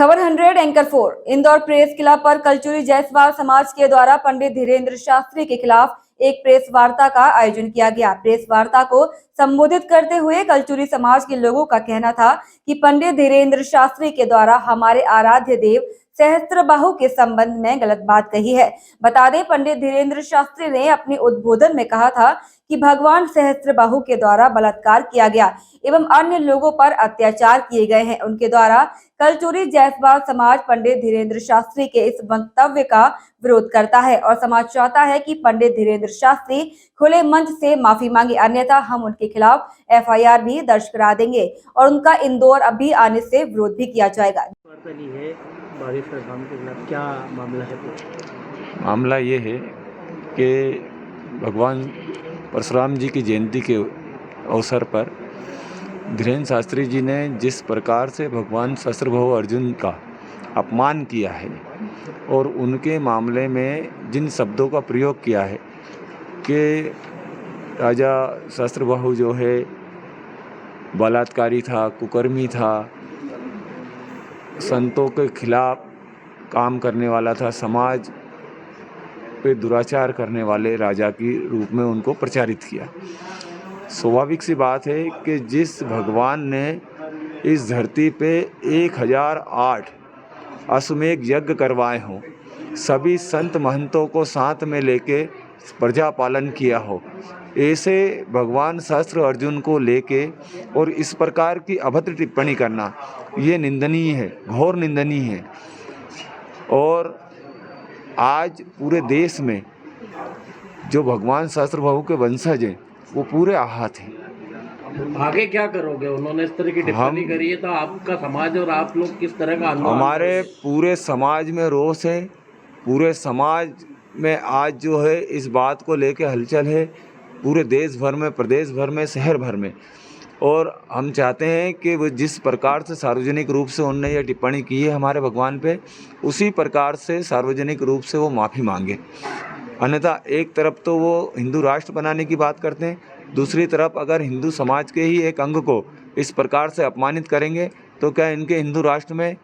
खबर 100 anchor 4 Indore press club पर कलचुरी जायसवाल समाज के द्वारा पंडित धीरेन्द्र शास्त्री के खिलाफ एक प्रेस वार्ता का आयोजन किया गया। प्रेस वार्ता को संबोधित करते हुए कलचुरी समाज के लोगों का कहना था कि पंडित धीरेन्द्र शास्त्री के द्वारा हमारे आराध्य देव सहस्त्रबाहु के संबंध में गलत बात कही है। बता दें, पंडित धीरेन्द्र शास्त्री ने अपने उद्बोधन में कहा था कि भगवान सहस्त्रबाहु के द्वारा बलात्कार किया गया एवं अन्य लोगों पर अत्याचार किए गए हैं। उनके द्वारा कलचुरी जायसवाल समाज पंडित धीरेन्द्र शास्त्री के इस वक्तव्य का विरोध करता है और समाज चाहता है कि पंडित धीरेन्द्र शास्त्री खुले मंच से माफी मांगे, अन्यथा हम उनके खिलाफ FIR भी दर्ज करा देंगे और उनका इंदौर अभी आने से विरोध भी किया जाएगा। क्या मामला है? मामला ये है कि भगवान परशुराम जी की जयंती के अवसर पर धीरेन्द्र शास्त्री जी ने जिस प्रकार से भगवान सहस्त्रबाहु अर्जुन का अपमान किया है और उनके मामले में जिन शब्दों का प्रयोग किया है कि राजा सहस्त्रबाहु जो है बलात्कारी था, कुकर्मी था, संतों के खिलाफ काम करने वाला था, समाज पे दुराचार करने वाले राजा की रूप में उनको प्रचारित किया। स्वाभाविक सी बात है कि जिस भगवान ने इस धरती पे 1008 अश्वमेध यज्ञ करवाए हों, सभी संत महंतों को साथ में लेके प्रजा पालन किया हो, ऐसे भगवान सहस्त्र अर्जुन को लेके और इस प्रकार की अभद्र टिप्पणी करना ये निंदनीय है, घोर निंदनीय है। और आज पूरे देश में जो भगवान सहस्त्रबाहु के वंशज हैं वो पूरे आहत हैं। आगे क्या करोगे? उन्होंने इस तरह की टिप्पणी करी है तो आपका समाज और आप लोग किस तरह का अनुमान? हमारे पूरे समाज में रोष है, पूरे समाज में आज जो है इस बात को लेके हलचल है, पूरे देश भर में, प्रदेश भर में, शहर भर में। और हम चाहते हैं कि वो जिस प्रकार से सार्वजनिक रूप से उन्होंने ये टिप्पणी की है हमारे भगवान पे, उसी प्रकार से सार्वजनिक रूप से वो माफ़ी मांगे। अन्यथा एक तरफ तो वो हिंदू राष्ट्र बनाने की बात करते हैं, दूसरी तरफ अगर हिंदू समाज के ही एक अंग को इस प्रकार से अपमानित करेंगे तो क्या इनके हिंदू राष्ट्र में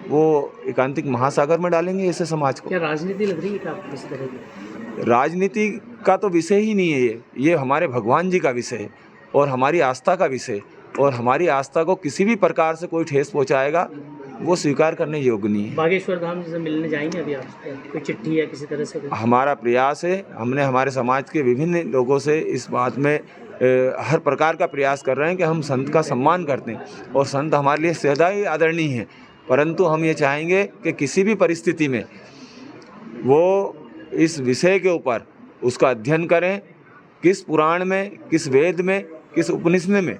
वो एकांतिक महासागर में डालेंगे ऐसे समाज को? क्या राजनीति लग रही है क्या इस तरह की? राजनीति का तो विषय ही नहीं है ये हमारे भगवान जी का विषय है और हमारी आस्था का विषय, और हमारी आस्था को किसी भी प्रकार से कोई ठेस पहुंचाएगा वो स्वीकार करने योग्य नहीं है। बागेश्वर धाम से मिलने जाएंगे अभी आप? कोई चिट्ठी या किसी तरह से? हमारा प्रयास है, हमने हमारे समाज के विभिन्न लोगों से इस बात में हर प्रकार का प्रयास कर रहे हैं कि हम संत का सम्मान करते हैं और संत हमारे लिए सदा ही आदरणीय हैं, परंतु हम ये चाहेंगे कि किसी भी परिस्थिति में वो इस विषय के ऊपर उसका अध्ययन करें, किस पुराण में, किस वेद में, किस उपनिषद में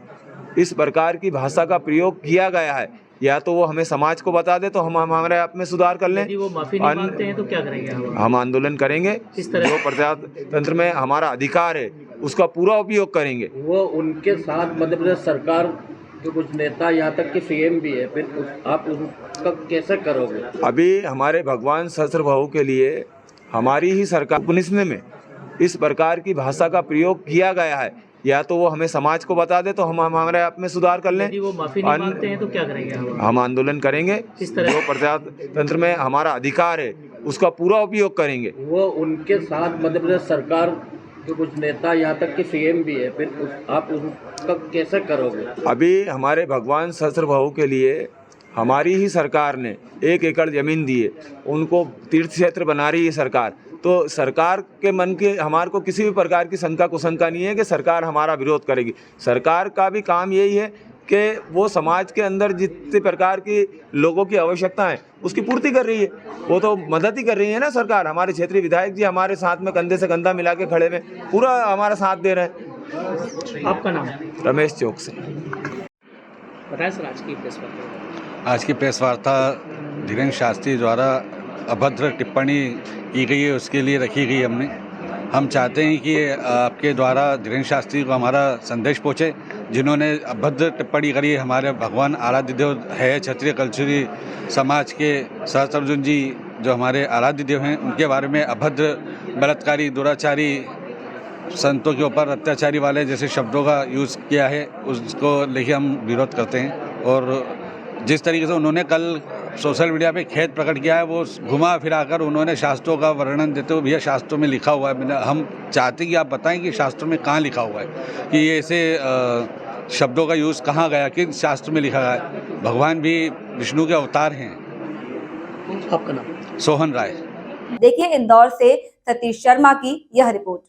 इस प्रकार की भाषा का प्रयोग किया गया है, या तो वो हमें समाज को बता दे तो हम हमारे आप में सुधार कर लें। यदि वो माफी नहीं मांगते हैं तो क्या करेंगे? हम आंदोलन करेंगे, किस तरह? जो प्रजातंत्र में हमारा अधिकार है उसका पूरा उपयोग करेंगे। वो उनके साथ मध्य प्रदेश सरकार के कुछ नेता, यहाँ तक कि CM भी है, फिर आप उसका कैसे करोगे? अभी हमारे भगवान सहस्त्रबाहु के लिए हमारी ही सरकार उपनिषद में इस प्रकार की भाषा का प्रयोग किया गया है, या तो वो हमें समाज को बता दे तो हम हमारे आप में सुधार कर लें। यदि वो माफी नहीं मांगते हैं तो क्या करेंगे? हम आंदोलन करेंगे, किस तरह? जो प्रजातंत्र में हमारा अधिकार है उसका पूरा उपयोग करेंगे। वो उनके साथ मध्य प्रदेश सरकार के कुछ नेता, यहाँ तक कि CM भी है, फिर आप उसका कैसे करोगे? अभी हमारे भगवान सहस्त्रबाहु के लिए हमारी ही सरकार ने 1 एकड़ ज़मीन दी है, उनको तीर्थ क्षेत्र बना रही है सरकार, तो सरकार के मन के हमारे को किसी भी प्रकार की शंका कुशंका नहीं है कि सरकार हमारा विरोध करेगी। सरकार का भी काम यही है कि वो समाज के अंदर जितने प्रकार की लोगों की आवश्यकता है उसकी पूर्ति कर रही है, वो तो मदद ही कर रही है ना सरकार। हमारे क्षेत्रीय विधायक जी हमारे साथ में कंधे से कंधा मिला के खड़े में पूरा हमारा साथ दे रहे हैं। आपका नाम? रमेश चौक से। बताएं सर, आज की प्रेस वार्ता। आज की प्रेस वार्ता धीरेन्द्र शास्त्री द्वारा अभद्र टिप्पणी की गई है उसके लिए रखी गई हमने। हम चाहते हैं कि आपके द्वारा धीरेन्द्र शास्त्री को हमारा संदेश पहुँचे, जिन्होंने अभद्र टिप्पणी करी है हमारे भगवान आराध्य देव है क्षत्रिय कलचुरी समाज के सहस्त्र अर्जुन जी, जो हमारे आराध्य देव हैं, उनके बारे में अभद्र, बलात्कारी, दुराचारी, संतों के ऊपर अत्याचारी वाले जैसे शब्दों का यूज़ किया है, उसको लेके हम विरोध करते हैं। और जिस तरीके से उन्होंने कल सोशल मीडिया पे खेद प्रकट किया है, वो घुमा फिराकर उन्होंने शास्त्रों का वर्णन देते हुए, भैया शास्त्रों में लिखा हुआ है, हम चाहते हैं कि आप बताएं कि शास्त्रों में कहाँ लिखा हुआ है कि ये ऐसे शब्दों का यूज़ कहाँ गया, किन शास्त्र में लिखा गया है। भगवान भी विष्णु के अवतार हैं। आपका नाम? सोहन राय। देखिए इंदौर से सतीश शर्मा की यह रिपोर्ट।